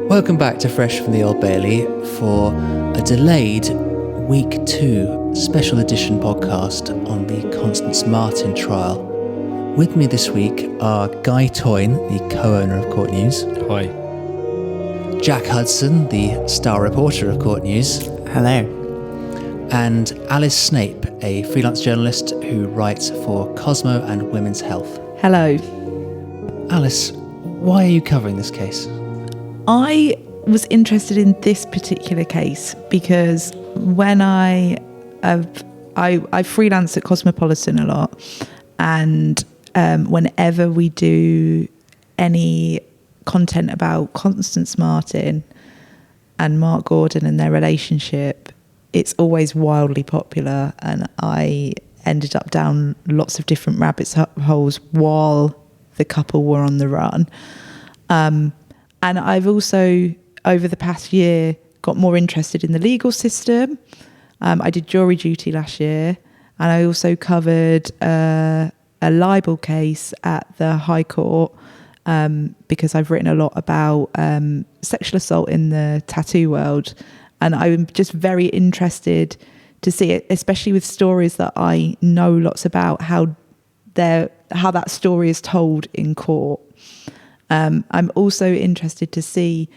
Welcome back to Fresh from the Old Bailey for a delayed Week 2 special edition podcast on the Constance Marten Trial. With me this week are Guy Toyn, the co-owner of Court News. Hi. Jack Hudson, the star reporter of Court News. Hello. And Alice Snape, a freelance journalist who writes for Cosmo and Women's Health. Hello. Alice, why are you covering this case? I was interested in this particular case because when I freelance at Cosmopolitan a lot, and whenever we do any content about Constance Marten and Mark Gordon and their relationship, it's always wildly popular, and I ended up down lots of different rabbit holes while the couple were on the run. And I've also, over the past year, got more interested in the legal system. I did jury duty last year, and I also covered a libel case at the High Court because I've written a lot about sexual assault in the tattoo world. And I'm just very interested to see it, especially with stories that I know lots about, how that story is told in court. I'm also interested to see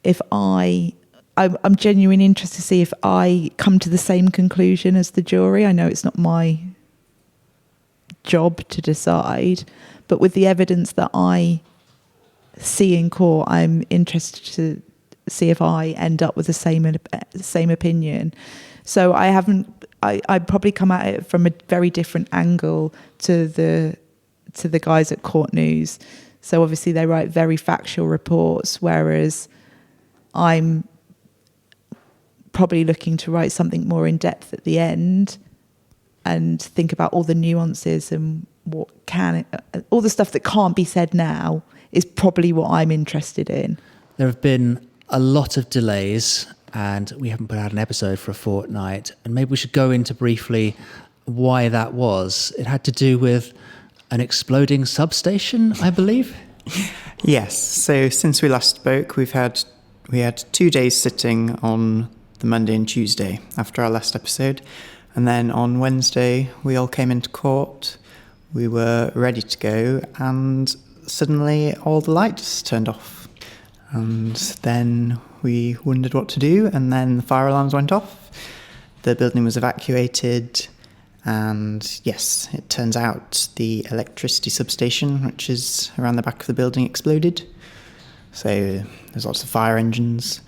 if I'm genuinely interested to see if I come to the same conclusion as the jury. I know it's not my job to decide, but with the evidence that I see in court, I'm interested to see if I end up with the same opinion. So I probably come at it from a very different angle to the guys at Court News. So obviously they write very factual reports, whereas I'm probably looking to write something more in depth at the end and think about all the nuances and all the stuff that can't be said now is probably what I'm interested in. There have been a lot of delays and we haven't put out an episode for a fortnight, and maybe we should go into briefly why that was. It had to do with an exploding substation, I believe? Yes. So since we last spoke, we had 2 days sitting on the Monday and Tuesday after our last episode. And then on Wednesday, we all came into court. We were ready to go, and suddenly all the lights turned off. And then we wondered what to do, and then the fire alarms went off. The building was evacuated. And yes, it turns out the electricity substation, which is around the back of the building, exploded. So there's lots of fire engines.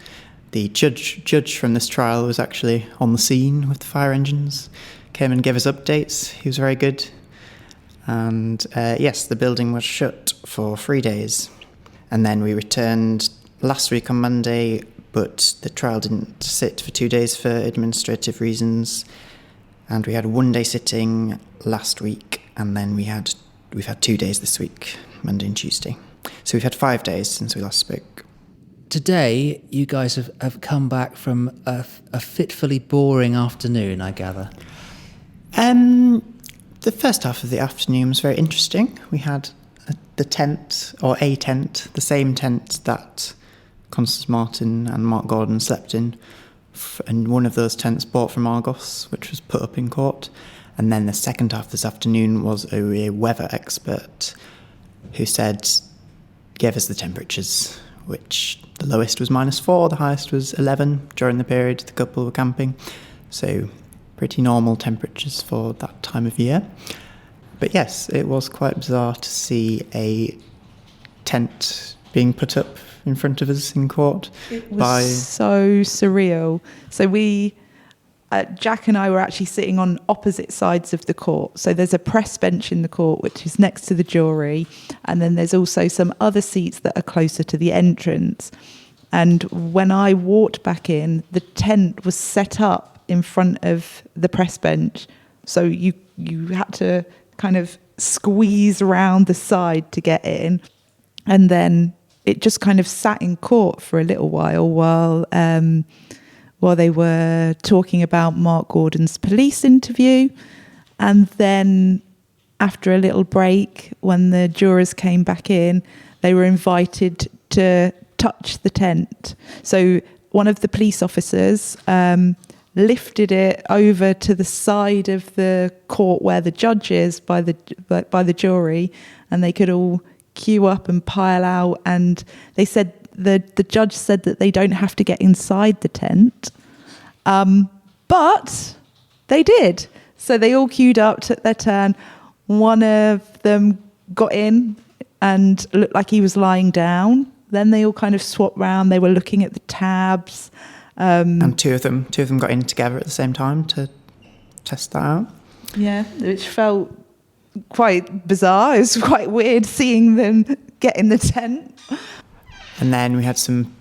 The judge from this trial was actually on the scene with the fire engines, came and gave us updates. He was very good. And yes, the building was shut for 3 days. And then we returned last week on Monday, but the trial didn't sit for 2 days for administrative reasons. And we had 1 day sitting last week, and then we've had 2 days this week, Monday and Tuesday. So we've had 5 days since we last spoke. Today, you guys have come back from a fitfully boring afternoon, I gather. The first half of the afternoon was very interesting. We had the same tent that Constance Marten and Mark Gordon slept in. And one of those tents bought from Argos, which was put up in court. And then the second half this afternoon was a weather expert who gave us the temperatures, which the lowest was -4, the highest was 11 during the period the couple were camping. So pretty normal temperatures for that time of year. But yes, it was quite bizarre to see a tent being put up in front of us in court. It was so surreal. So Jack and I were actually sitting on opposite sides of the court. So there's a press bench in the court, which is next to the jury. And then there's also some other seats that are closer to the entrance. And when I walked back in, the tent was set up in front of the press bench. So you had to kind of squeeze around the side to get in. And then it just kind of sat in court for a little while they were talking about Mark Gordon's police interview. And then after a little break, when the jurors came back in, they were invited to touch the tent. So one of the police officers lifted it over to the side of the court where the judge is by the jury, and they could all queue up and pile out. And they said the judge said that they don't have to get inside the tent, but they did. So they all queued up, took their turn. One of them got in and looked like he was lying down. Then they all kind of swapped round. They were looking at the tabs. And two of them got in together at the same time to test that out. Yeah, which felt quite bizarre. It was quite weird seeing them get in the tent. And then we had some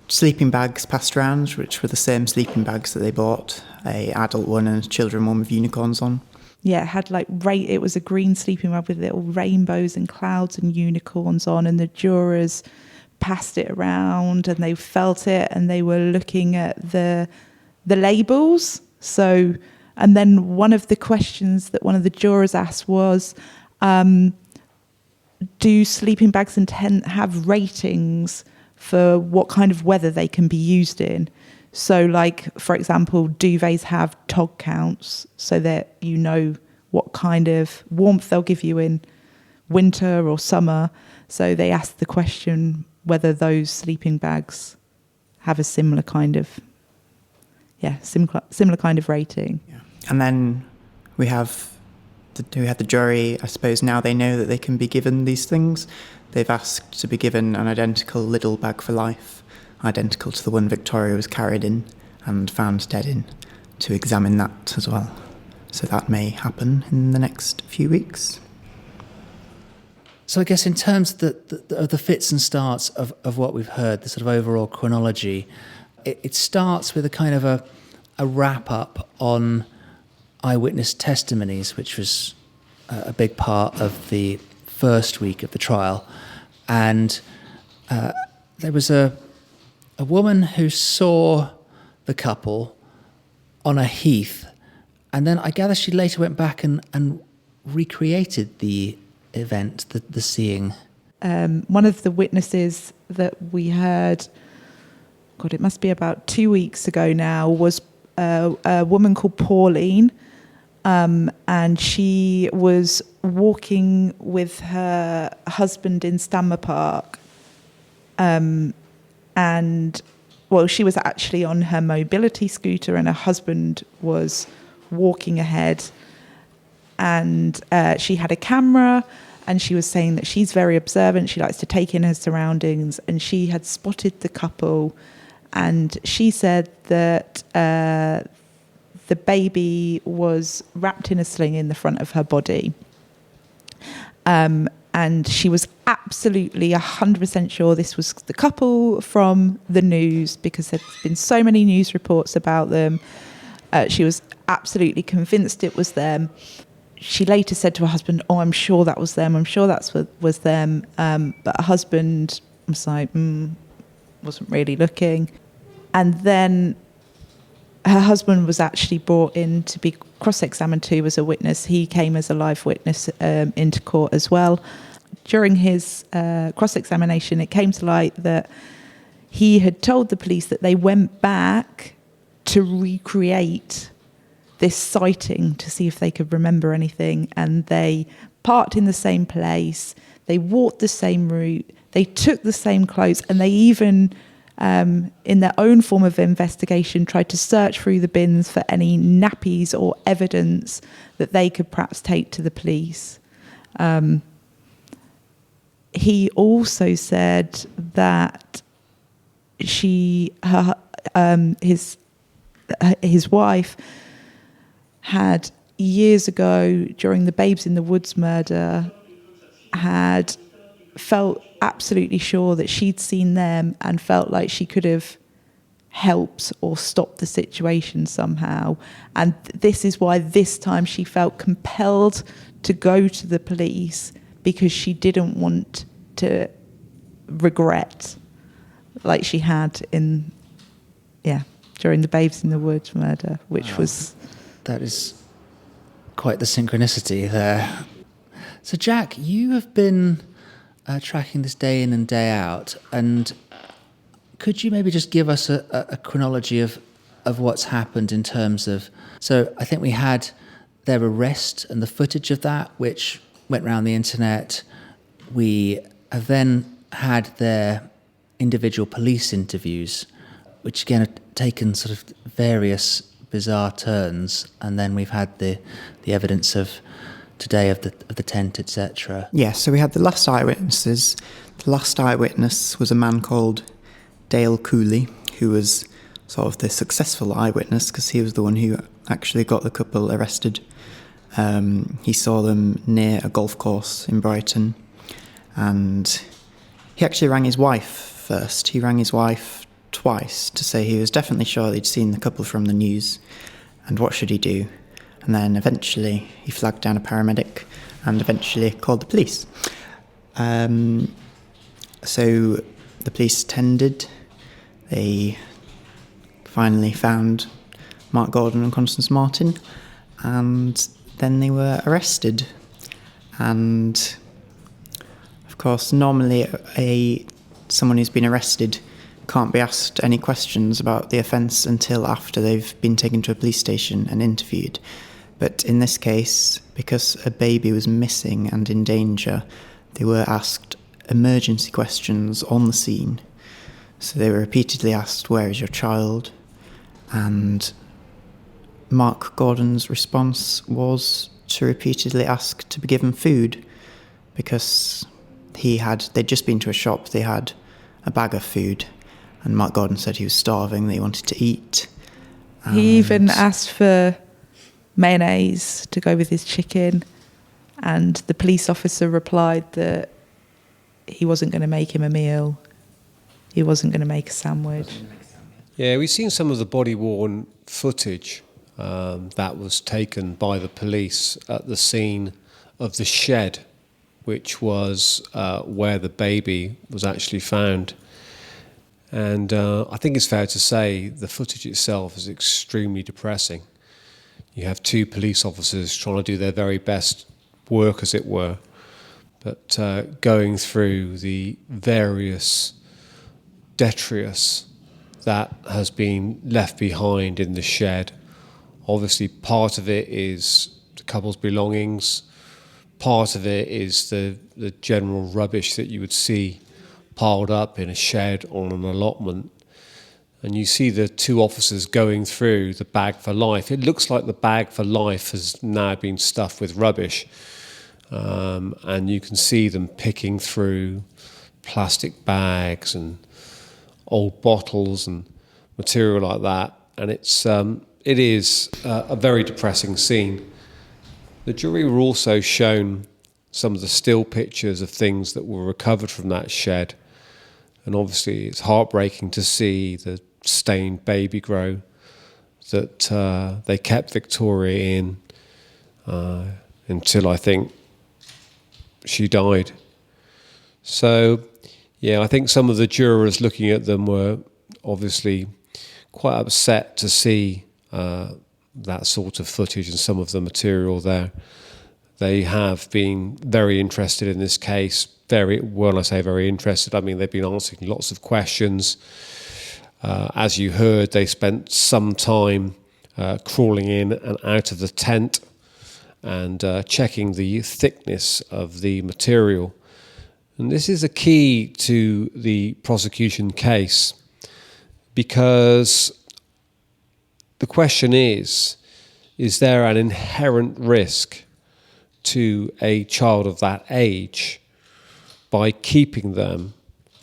sleeping bags passed around, which were the same sleeping bags that they bought, a adult one and a children one with unicorns on. Yeah, it had it was a green sleeping bag with little rainbows and clouds and unicorns on, and the jurors passed it around and they felt it and they were looking at the labels. So, and then one of the questions that one of the jurors asked was, do sleeping bags and tent have ratings for what kind of weather they can be used in? So like, for example, duvets have tog counts so that you know what kind of warmth they'll give you in winter or summer. So they asked the question whether those sleeping bags have a similar kind of rating. Yeah. And then we had the jury. I suppose now they know that they can be given these things. They've asked to be given an identical Lidl Bag For Life, identical to the one Victoria was carried in and found dead in, to examine that as well. So that may happen in the next few weeks. So I guess in terms of the fits and starts of what we've heard, the sort of overall chronology, it starts with a kind of a wrap-up on eyewitness testimonies, which was a big part of the first week of the trial. And there was a woman who saw the couple on a heath, and then I gather she later went back and recreated the event, the seeing. One of the witnesses that we heard, God, it must be about 2 weeks ago now, was a woman called Pauline, and she was walking with her husband in Stanmer Park, and she was actually on her mobility scooter and her husband was walking ahead, and she had a camera, and she was saying that she's very observant, she likes to take in her surroundings, and she had spotted the couple, and she said that the baby was wrapped in a sling in the front of her body, and she was absolutely 100% sure this was the couple from the news because there's been so many news reports about them. She was absolutely convinced it was them. She later said to her husband, "Oh, I'm sure that was them. I'm sure that was them." But her husband was like, wasn't really looking. And then her husband was actually brought in to be cross-examined too as a witness. He came as a live witness into court as well. During his cross-examination, it came to light that he had told the police that they went back to recreate this sighting to see if they could remember anything, and they parked in the same place, they walked the same route, they took the same clothes, and they even in their own form of investigation tried to search through the bins for any nappies or evidence that they could perhaps take to the police. He also said that his wife had years ago, during the Babes in the Woods murder, had felt absolutely sure that she'd seen them and felt like she could have helped or stopped the situation somehow. And this is why this time she felt compelled to go to the police, because she didn't want to regret like she had during the Babes in the Woods murder, which was... That is quite the synchronicity there. So Jack, you have been tracking this day in and day out, and could you maybe just give us a chronology of what's happened in terms of... So I think we had their arrest and the footage of that, which went around the internet. We have then had their individual police interviews, which again have taken sort of various bizarre turns, and then we've had the evidence of today of the tent, etc. Yeah, so we had the last eyewitnesses. The last eyewitness was a man called Dale Cooley, who was sort of the successful eyewitness because he was the one who actually got the couple arrested. He saw them near a golf course in Brighton, and he actually rang his wife first. He rang his wife twice to say he was definitely sure they'd seen the couple from the news, and what should he do? And then eventually he flagged down a paramedic and eventually called the police. So the police attended. They finally found Mark Gordon and Constance Marten, and then they were arrested. And of course, normally someone who's been arrested can't be asked any questions about the offence until after they've been taken to a police station and interviewed. But in this case, because a baby was missing and in danger, they were asked emergency questions on the scene. So they were repeatedly asked, "Where is your child?" And Mark Gordon's response was to repeatedly ask to be given food, because they'd just been to a shop, they had a bag of food, and Mark Gordon said he was starving, that he wanted to eat. He even asked for mayonnaise to go with his chicken, and the police officer replied that he wasn't going to make him a meal, he wasn't going to make a sandwich. Yeah, we've seen some of the body-worn footage that was taken by the police at the scene of the shed, which was where the baby was actually found. And I think it's fair to say the footage itself is extremely depressing. You have two police officers trying to do their very best work, as it were, but going through the various detritus that has been left behind in the shed. Obviously, part of it is the couple's belongings. Part of it is the general rubbish that you would see piled up in a shed on an allotment. And you see the two officers going through the Bag for Life. It looks like the Bag for Life has now been stuffed with rubbish. And you can see them picking through plastic bags and old bottles and material like that. And it is a very depressing scene. The jury were also shown some of the still pictures of things that were recovered from that shed. And obviously it's heartbreaking to see the stained baby grow that they kept Victoria in until I think she died. So, yeah, I think some of the jurors looking at them were obviously quite upset to see that sort of footage and some of the material there. They have been very interested in this case. When I say very interested, I mean they've been answering lots of questions. As you heard, they spent some time crawling in and out of the tent and checking the thickness of the material. And this is a key to the prosecution case, because the question is there an inherent risk to a child of that age by keeping them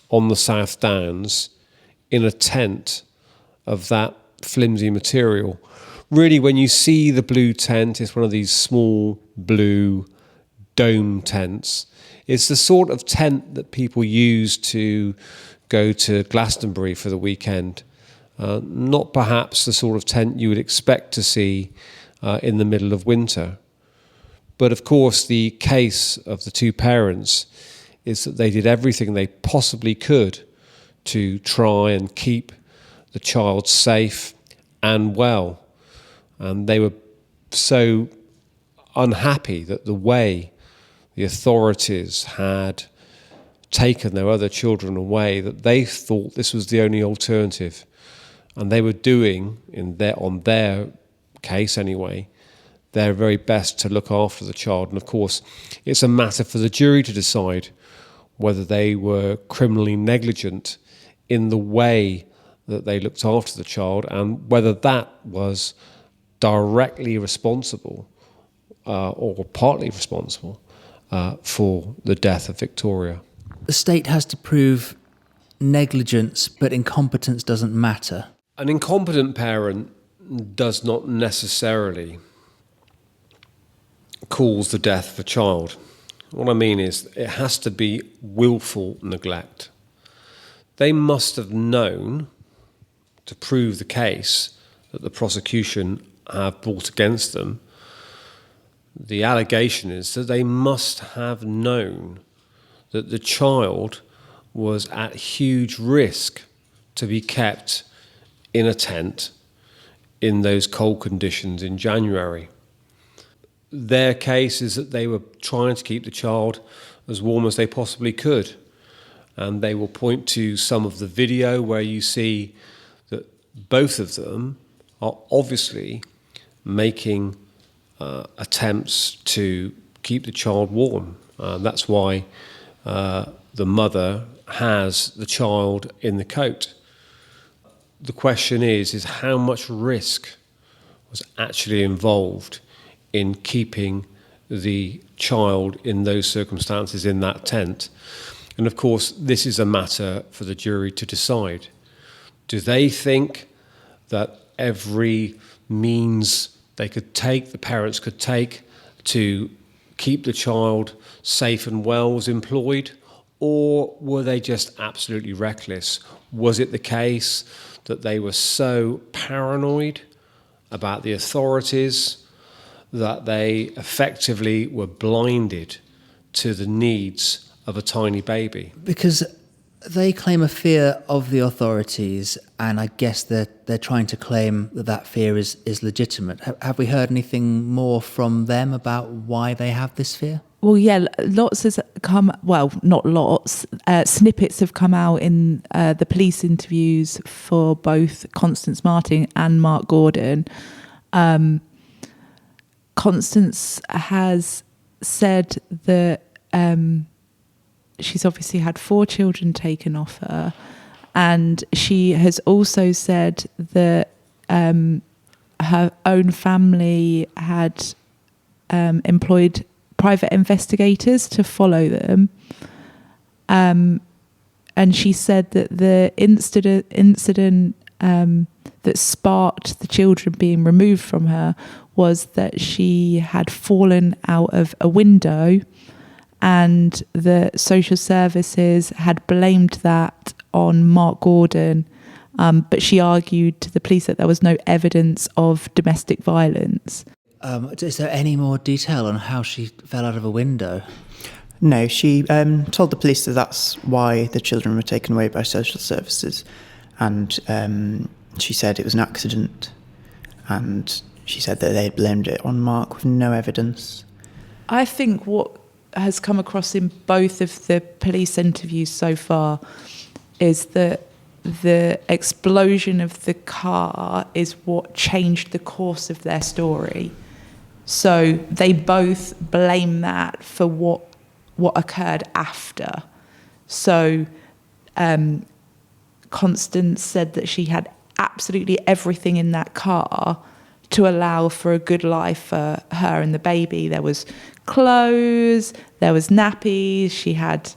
on the South Downs in a tent of that flimsy material? Really, when you see the blue tent, it's one of these small blue dome tents. It's the sort of tent that people use to go to Glastonbury for the weekend. Not perhaps the sort of tent you would expect to see in the middle of winter. But of course, the case of the two parents is that they did everything they possibly could to try and keep the child safe and well. And they were so unhappy that the way the authorities had taken their other children away, that they thought this was the only alternative, and they were doing, on their case anyway, their very best to look after the child. And of course, it's a matter for the jury to decide whether they were criminally negligent in the way that they looked after the child, and whether that was directly responsible or partly responsible for the death of Victoria. The state has to prove negligence, but incompetence doesn't matter. An incompetent parent does not necessarily cause the death of a child. What I mean is, it has to be willful neglect. They must have known, to prove the case that the prosecution have brought against them, the allegation is that they must have known that the child was at huge risk to be kept in a tent in those cold conditions in January. Their case is that they were trying to keep the child as warm as they possibly could. And they will point to some of the video where you see that both of them are obviously making attempts to keep the child warm. That's why the mother has the child in the coat. The question is how much risk was actually involved in keeping the child in those circumstances in that tent. And of course, this is a matter for the jury to decide. Do they think that every means they could take, the parents could take, to keep the child safe and well was employed? Or were they just absolutely reckless? Was it the case that they were so paranoid about the authorities that they effectively were blinded to the needs of a tiny baby? Because they claim a fear of the authorities, and I guess they're trying to claim that fear is legitimate. Have we heard anything more from them about why they have this fear? Well, yeah, lots has come, well, not lots, snippets have come out in the police interviews for both Constance Marten and Mark Gordon. Constance has said that she's obviously had 4 children taken off her, and she has also said that her own family had employed private investigators to follow them, and she said that the incident that sparked the children being removed from her was that she had fallen out of a window, and the social services had blamed that on Mark Gordon, but she argued to the police that there was no evidence of domestic violence. Is there any more detail on how she fell out of a window? No, she told the police that that's why the children were taken away by social services, and she said it was an accident, and she said that they had blamed it on Mark with no evidence. I think what has come across in both of the police interviews so far is that the explosion of the car is what changed the course of their story. So they both blame that for what occurred after. So Constance said that she had absolutely everything in that car to allow for a good life for her and the baby. There was clothes, there was nappies, she had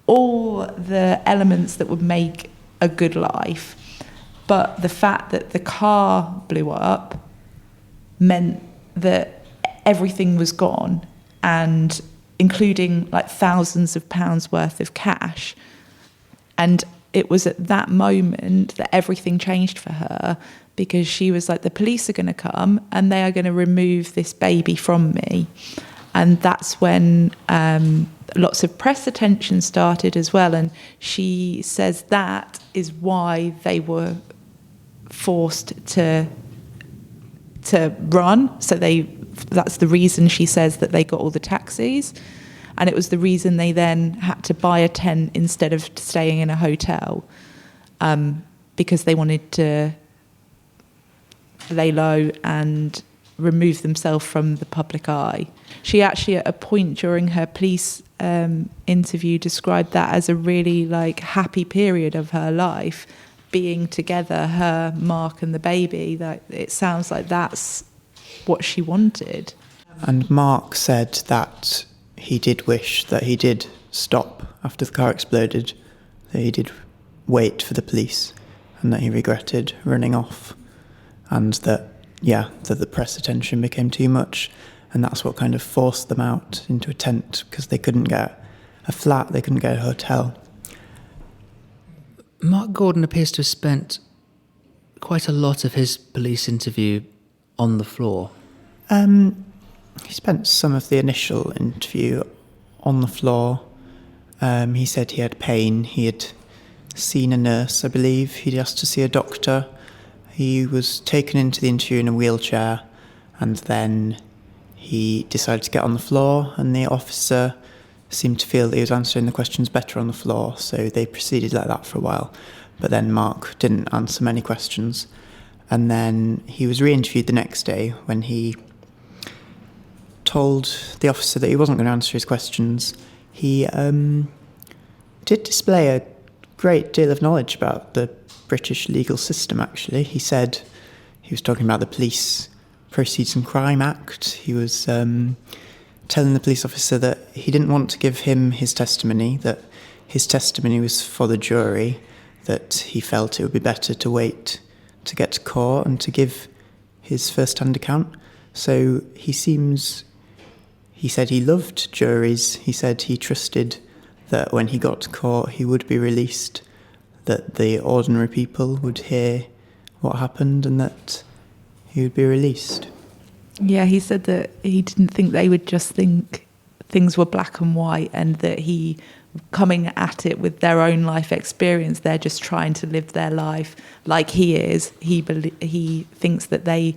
all the elements that would make a good life. But the fact that the car blew up meant that everything was gone, and including like thousands of pounds worth of cash. And it was at that moment that everything changed for her, because she was like, the police are going to come and they are going to remove this baby from me. And that's when lots of press attention started as well. And she says that is why they were forced to run. So that's the reason she says that they got all the taxis. And it was the reason they then had to buy a tent instead of staying in a hotel, because they wanted to lay low and remove themselves from the public eye. She actually, at a point during her police interview, described that as a really happy period of her life, being together, her, Mark and the baby. That it sounds like that's what she wanted. And Mark said that he did wish that he did stop after the car exploded, that he did wait for the police, and that he regretted running off, and that the press attention became too much, and that's what kind of forced them out into a tent, because they couldn't get a flat, they couldn't get a hotel. Mark Gordon appears to have spent quite a lot of his police interview on the floor. He spent some of the initial interview on the floor. He said he had pain. He had seen a nurse, I believe. He'd asked to see a doctor. He was taken into the interview in a wheelchair, and then he decided to get on the floor, and the officer seemed to feel that he was answering the questions better on the floor, so they proceeded like that for a while. But then Mark didn't answer many questions. And then he was re-interviewed the next day when he told the officer that he wasn't going to answer his questions. He did display a great deal of knowledge about the British legal system, actually. He said he was talking about the Police Proceeds and Crime Act. He was telling the police officer that he didn't want to give him his testimony, that his testimony was for the jury, that he felt it would be better to wait to get to court and to give his first-hand account. So he said he loved juries. He said he trusted that when he got to court he would be released, that the ordinary people would hear what happened and that he would be released. Yeah, he said that he didn't think they would just think things were black and white, and that he, coming at it with their own life experience, they're just trying to live their life like he is. He thinks that they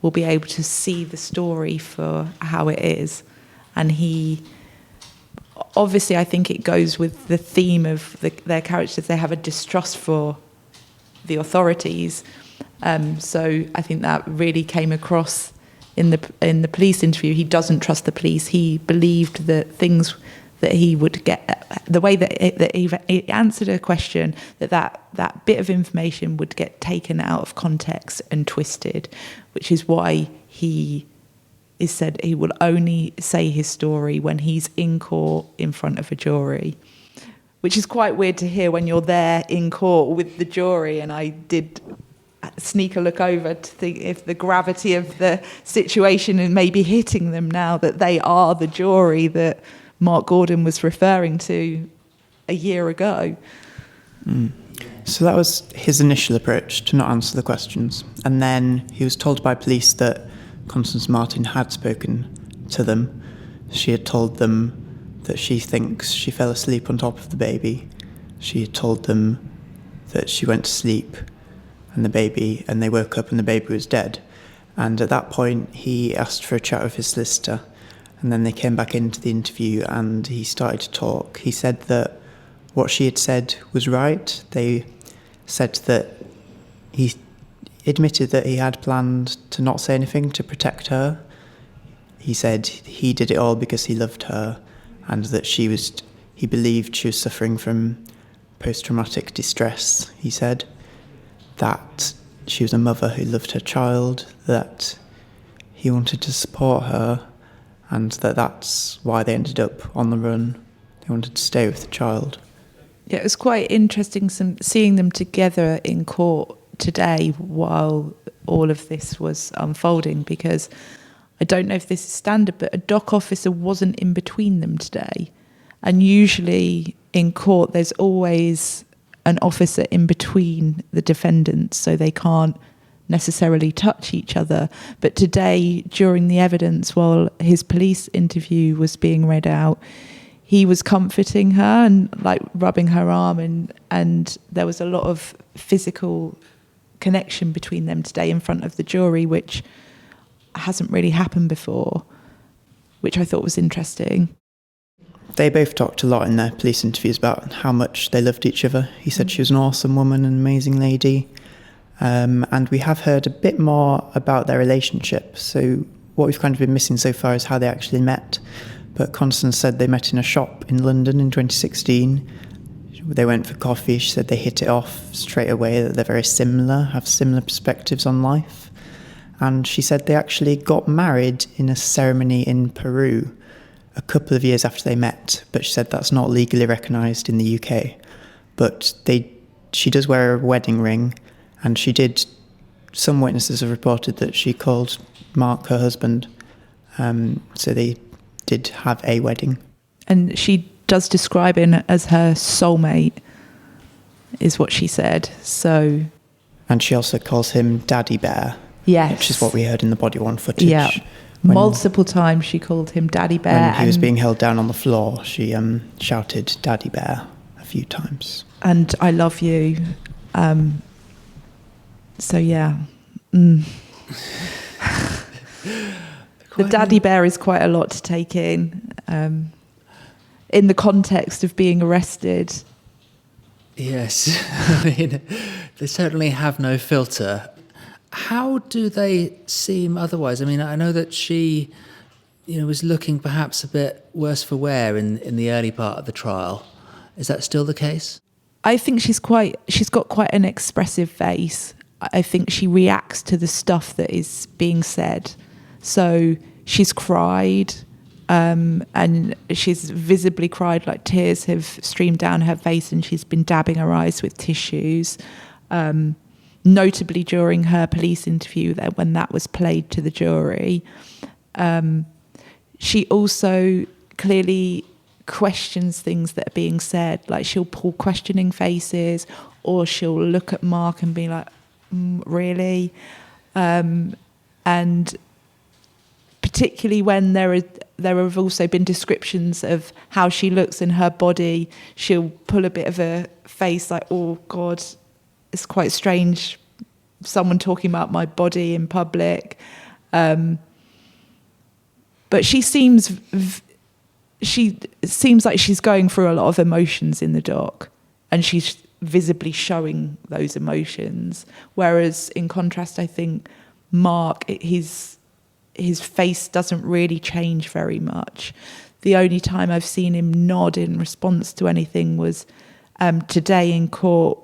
will be able to see the story for how it is. And he, obviously, I think it goes with the theme of their characters. They have a distrust for the authorities. So I think that really came across in the police interview. He doesn't trust the police. He believed that things that he would get, the way that he answered a question, that bit of information would get taken out of context and twisted, which is why he is said he will only say his story when he's in court in front of a jury, which is quite weird to hear when you're there in court with the jury. And I did sneak a look over to think if the gravity of the situation is maybe hitting them now, that they are the jury that Mark Gordon was referring to a year ago. So that was his initial approach, to not answer the questions. And then he was told by police that Constance Marten had spoken to them. She had told them that she thinks she fell asleep on top of the baby. She had told them that she went to sleep and they woke up and the baby was dead. And at that point he asked for a chat with his solicitor, and then they came back into the interview and he started to talk. He said that what she had said was right. They said that he admitted that he had planned to not say anything to protect her. He said he did it all because he loved her, and that he believed she was suffering from post-traumatic distress. He said that she was a mother who loved her child, that he wanted to support her, and that's why they ended up on the run. They wanted to stay with the child. Yeah, it was quite interesting seeing them together in court today while all of this was unfolding, because I don't know if this is standard, but a dock officer wasn't in between them today. And usually in court there's always an officer in between the defendants, so they can't necessarily touch each other. But today, during the evidence, while his police interview was being read out, he was comforting her and rubbing her arm, and there was a lot of physical connection between them today in front of the jury, which hasn't really happened before, which I thought was interesting. They both talked a lot in their police interviews about how much they loved each other. He said she was an awesome woman, an amazing lady. And we have heard a bit more about their relationship. So what we've kind of been missing so far is how they actually met. But Constance said they met in a shop in London in 2016. They went for coffee. She said they hit it off straight away, that they're very similar, have similar perspectives on life. And she said they actually got married in a ceremony in Peru a couple of years after they met. But she said that's not legally recognised in the UK. But she does wear a wedding ring, and some witnesses have reported that she called Mark her husband. So they did have a wedding. And she does describe him as her soulmate, is what she said. So, and she also calls him Daddy Bear. Yes. Which is what we heard in the body-worn footage. Yeah. Multiple times she called him Daddy Bear. When he was being held down on the floor, she shouted Daddy Bear a few times. And I love you. So, yeah. The Daddy Bear is quite a lot to take in the context of being arrested. Yes. I mean, they certainly have no filter. How do they seem otherwise? I mean, I know that she, was looking perhaps a bit worse for wear in the early part of the trial. Is that still the case? I think she's got quite an expressive face. I think she reacts to the stuff that is being said. So she's cried, and she's visibly cried, like tears have streamed down her face, and she's been dabbing her eyes with tissues. Notably during her police interview, when that was played to the jury, she also clearly questions things that are being said. Like, she'll pull questioning faces, or she'll look at Mark and be like, really? And particularly when there have also been descriptions of how she looks in her body, she'll pull a bit of a face like, oh God, it's quite strange, someone talking about my body in public. But she seems like she's going through a lot of emotions in the doc, and she's visibly showing those emotions. Whereas in contrast, I think Mark, his face doesn't really change very much. The only time I've seen him nod in response to anything was today in court,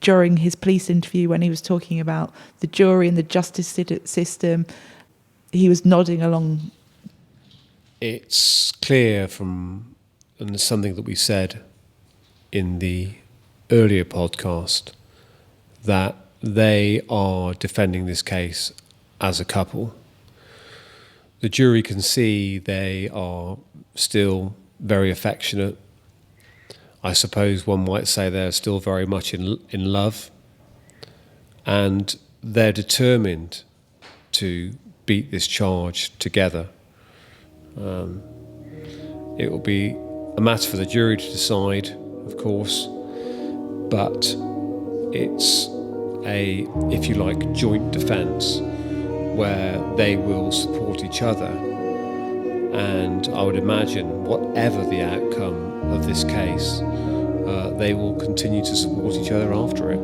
during his police interview, when he was talking about the jury and the justice system. He was nodding along. It's clear and it's something that we said in the earlier podcast, that they are defending this case as a couple. The jury can see they are still very affectionate. I suppose one might say they're still very much in love, and they're determined to beat this charge together. It will be a matter for the jury to decide, of course, but it's a, if you like, joint defence where they will support each other. And I would imagine, whatever the outcome of this case, they will continue to support each other after it.